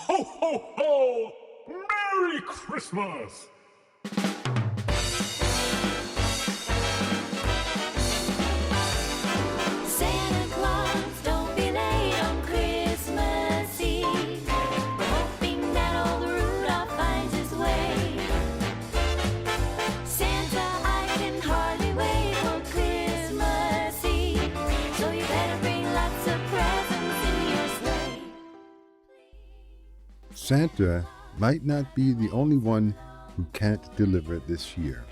Ho, ho, ho! Merry Christmas! Santa Claus, don't be late on Christmas Eve. We're hoping that old Rudolph finds his way. Santa, I can hardly wait for Christmas Eve. So you better bring lots of presents in your sleigh. Santa might not be the only one who can't deliver this year.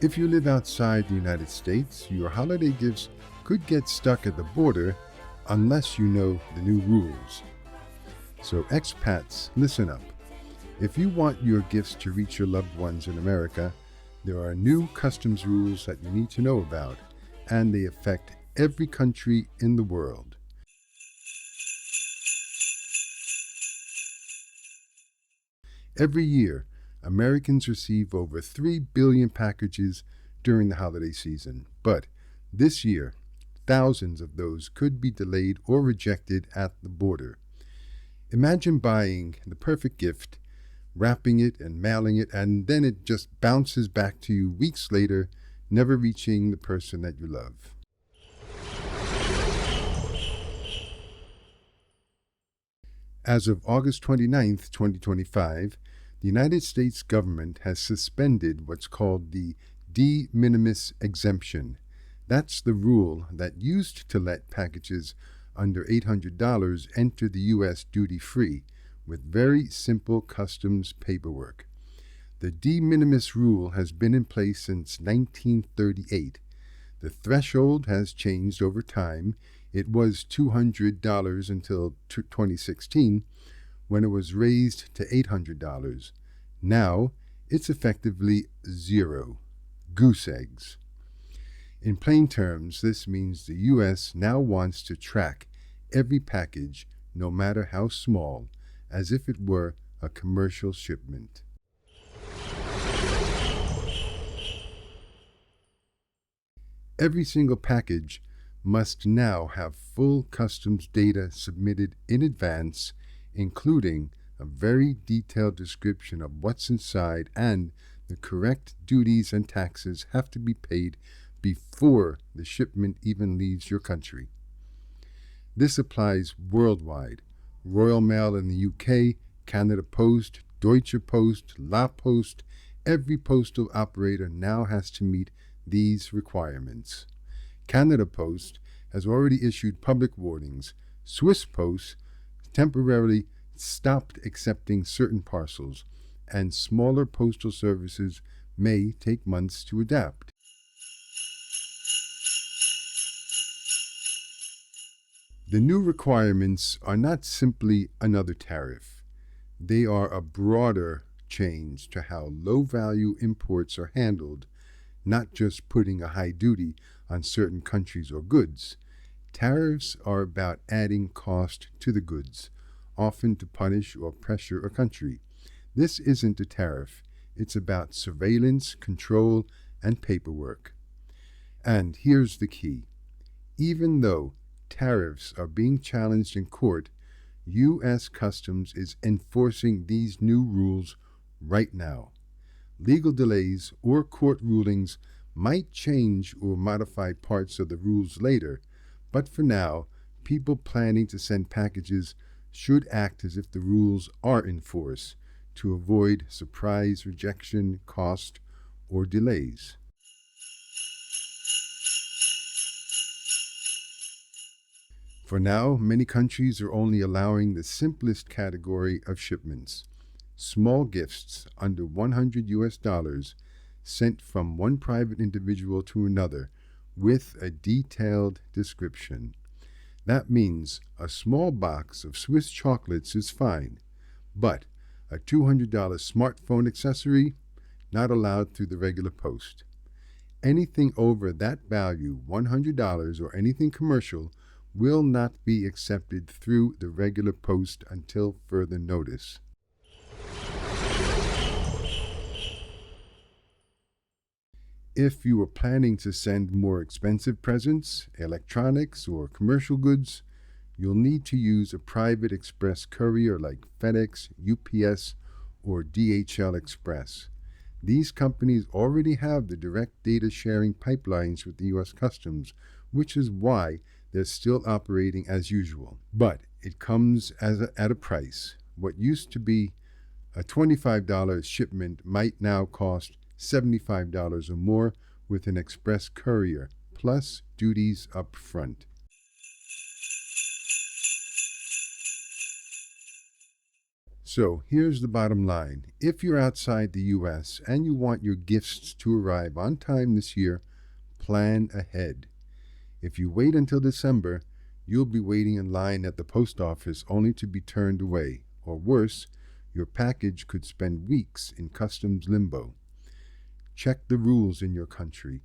If you live outside the United States, your holiday gifts could get stuck at the border unless you know the new rules. So expats, listen up. If you want your gifts to reach your loved ones in America, there are new customs rules that you need to know about, and they affect every country in the world. Every year, Americans receive over 3 billion packages during the holiday season, but this year, thousands of those could be delayed or rejected at the border. Imagine buying the perfect gift, wrapping it and mailing it, and then it just bounces back to you weeks later, never reaching the person that you love. As of August 29th, 2025, the United States government has suspended what's called the de minimis exemption. That's the rule that used to let packages under $800 enter the U.S. duty-free with very simple customs paperwork. The de minimis rule has been in place since 1938. The threshold has changed over time. It was $200 until 2016, when it was raised to $800. Now, it's effectively zero. Goose eggs. In plain terms, this means the U.S. now wants to track every package, no matter how small, as if it were a commercial shipment. Every single package must now have full customs data submitted in advance, including a very detailed description of what's inside, and the correct duties and taxes have to be paid before the shipment even leaves your country. This applies worldwide. Royal Mail in the UK, Canada Post, Deutsche Post, La Poste, every postal operator now has to meet these requirements. Canada Post has already issued public warnings. Swiss Post temporarily stopped accepting certain parcels, and smaller postal services may take months to adapt. The new requirements are not simply another tariff. They are a broader change to how low-value imports are handled, not just putting a high duty on certain countries or goods. Tariffs are about adding cost to the goods, often to punish or pressure a country. This isn't a tariff. It's about surveillance, control, and paperwork. And here's the key. Even though tariffs are being challenged in court, U.S. Customs is enforcing these new rules right now. Legal delays or court rulings might change or modify parts of the rules later, but for now, people planning to send packages should act as if the rules are in force to avoid surprise rejection, cost, or delays. For now, many countries are only allowing the simplest category of shipments, small gifts under $100 sent from one private individual to another with a detailed description. That means a small box of Swiss chocolates is fine, but a $200 smartphone accessory, not allowed through the regular post. Anything over that value, $100 or anything commercial, will not be accepted through the regular post until further notice. If you are planning to send more expensive presents, electronics, or commercial goods, you'll need to use a private express courier like FedEx, UPS, or DHL Express. These companies already have the direct data sharing pipelines with the U.S. Customs, which is why they're still operating as usual. But it comes at a price. What used to be a $25 shipment might now cost $75 or more with an express courier, plus duties up front. So here's the bottom line. If you're outside the US and you want your gifts to arrive on time this year, plan ahead. If you wait until December, you'll be waiting in line at the post office only to be turned away, or worse, your package could spend weeks in customs limbo. Check the rules in your country.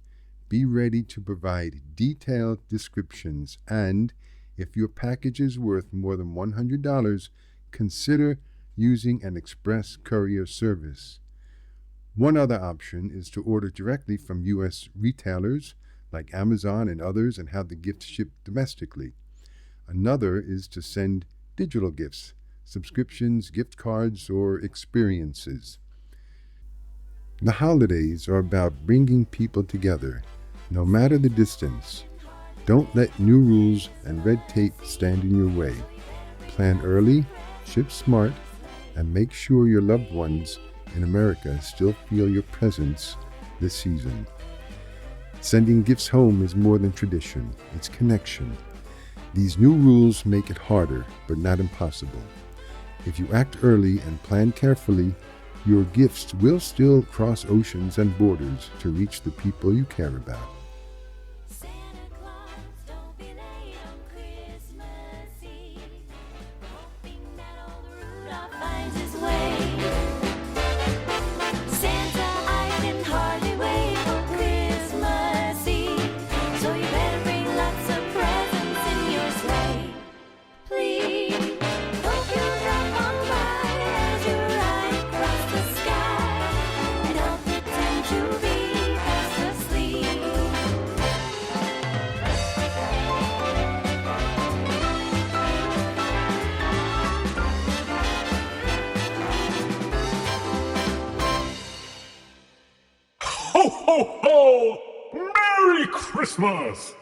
Be ready to provide detailed descriptions, and if your package is worth more than $100, consider using an express courier service. One other option is to order directly from U.S. retailers like Amazon and others and have the gift shipped domestically. Another is to send digital gifts, subscriptions, gift cards, or experiences. The holidays are about bringing people together, no matter the distance. Don't let new rules and red tape stand in your way. Plan early, ship smart, and make sure your loved ones in America still feel your presence this season. Sending gifts home is more than tradition, it's connection. These new rules make it harder, but not impossible. If you act early and plan carefully, your gifts will still cross oceans and borders to reach the people you care about. Santa Claus, don't be late on Christmas Eve. Hoping that old Rudolph finds his way. Santa, I can hardly wait for Christmas Eve. So you better bring lots of presents in your sleigh. Please, hope you'll drop on by as you ride across the sky. And don't pretend to be fast asleep. Ho, ho, ho! Merry Christmas!